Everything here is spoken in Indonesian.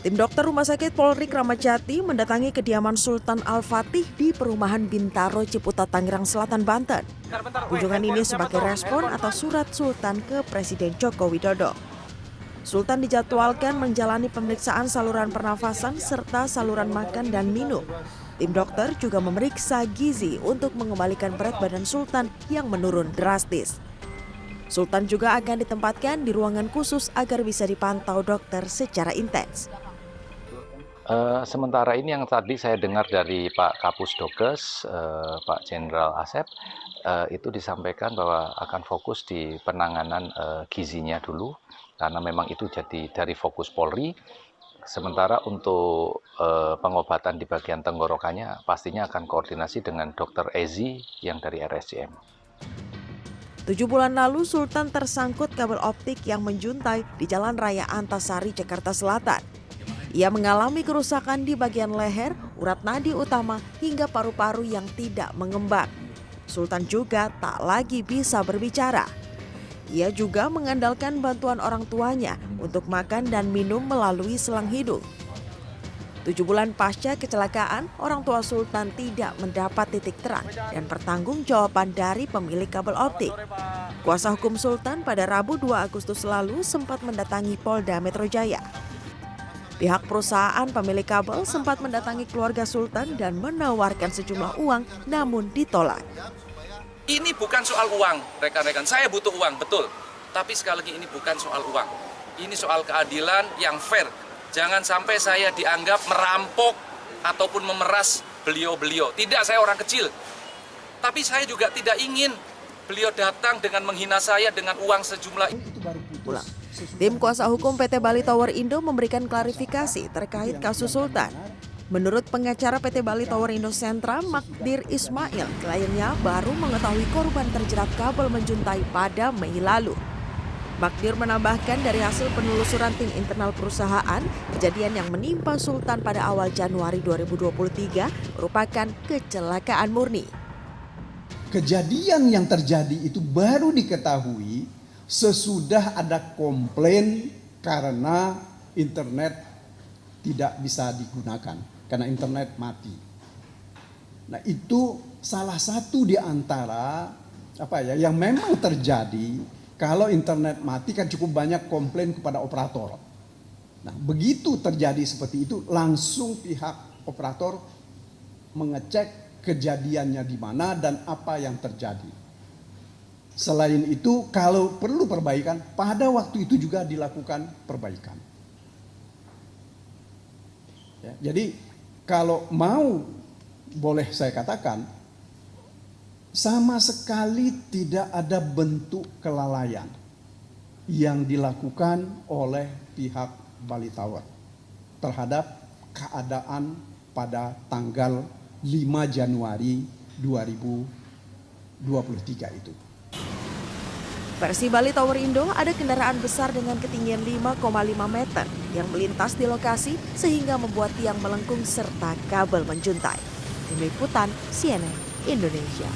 Tim dokter Rumah Sakit Polri Kramat Jati mendatangi kediaman Sultan Al-Fatih di perumahan Bintaro, Ciputat, Tangerang Selatan, Banten. Kunjungan ini sebagai respon atas surat Sultan ke Presiden Joko Widodo. Sultan dijadwalkan menjalani pemeriksaan saluran pernafasan serta saluran makan dan minum. Tim dokter juga memeriksa gizi untuk mengembalikan berat badan Sultan yang menurun drastis. Sultan juga akan ditempatkan di ruangan khusus agar bisa dipantau dokter secara intens. Sementara ini yang tadi saya dengar dari Pak Kapus Dokes, Pak Jenderal Asep, itu disampaikan bahwa akan fokus di penanganan gizinya dulu, karena memang itu jadi dari fokus Polri. Sementara untuk pengobatan di bagian tenggorokannya pastinya akan koordinasi dengan Dr. Ezi yang dari RSCM. 7 bulan lalu Sultan tersangkut kabel optik yang menjuntai di Jalan Raya Antasari, Jakarta Selatan. Ia mengalami kerusakan di bagian leher, urat nadi utama, hingga paru-paru yang tidak mengembang. Sultan juga tak lagi bisa berbicara. Ia juga mengandalkan bantuan orang tuanya untuk makan dan minum melalui selang hidung. 7 bulan pasca kecelakaan, orang tua Sultan tidak mendapat titik terang dan pertanggungjawaban dari pemilik kabel optik. Kuasa hukum Sultan pada Rabu 2 Agustus lalu sempat mendatangi Polda Metro Jaya. Pihak perusahaan pemilik kabel sempat mendatangi keluarga Sultan dan menawarkan sejumlah uang, namun ditolak. Ini bukan soal uang, rekan-rekan. Saya butuh uang, betul. Tapi sekali lagi ini bukan soal uang. Ini soal keadilan yang fair. Jangan sampai saya dianggap merampok ataupun memeras beliau-beliau. Tidak, saya orang kecil. Tapi saya juga tidak ingin beliau datang dengan menghina saya dengan uang sejumlah itu. Tim kuasa hukum PT Bali Tower Indo memberikan klarifikasi terkait kasus Sultan. Menurut pengacara PT Bali Tower Indo Sentra, Magdir Ismail, kliennya baru mengetahui korban terjerat kabel menjuntai pada Mei lalu. Magdir menambahkan dari hasil penelusuran tim internal perusahaan, kejadian yang menimpa Sultan pada awal Januari 2023 merupakan kecelakaan murni. Kejadian yang terjadi itu baru diketahui sesudah ada komplain karena internet tidak bisa digunakan, karena internet mati. Nah, itu salah satu di antara yang memang terjadi. Kalau internet mati kan cukup banyak komplain kepada operator. Nah, begitu terjadi seperti itu, langsung pihak operator mengecek kejadiannya di mana dan apa yang terjadi. Selain itu, kalau perlu perbaikan, pada waktu itu juga dilakukan perbaikan. Ya, jadi kalau mau, boleh saya katakan, sama sekali tidak ada bentuk kelalaian yang dilakukan oleh pihak Bali Tower terhadap keadaan pada tanggal 5 Januari 2023 itu. Versi Bali Tower Indo, ada kendaraan besar dengan ketinggian 5,5 meter yang melintas di lokasi sehingga membuat tiang melengkung serta kabel menjuntai. Tim Liputan CNN Indonesia.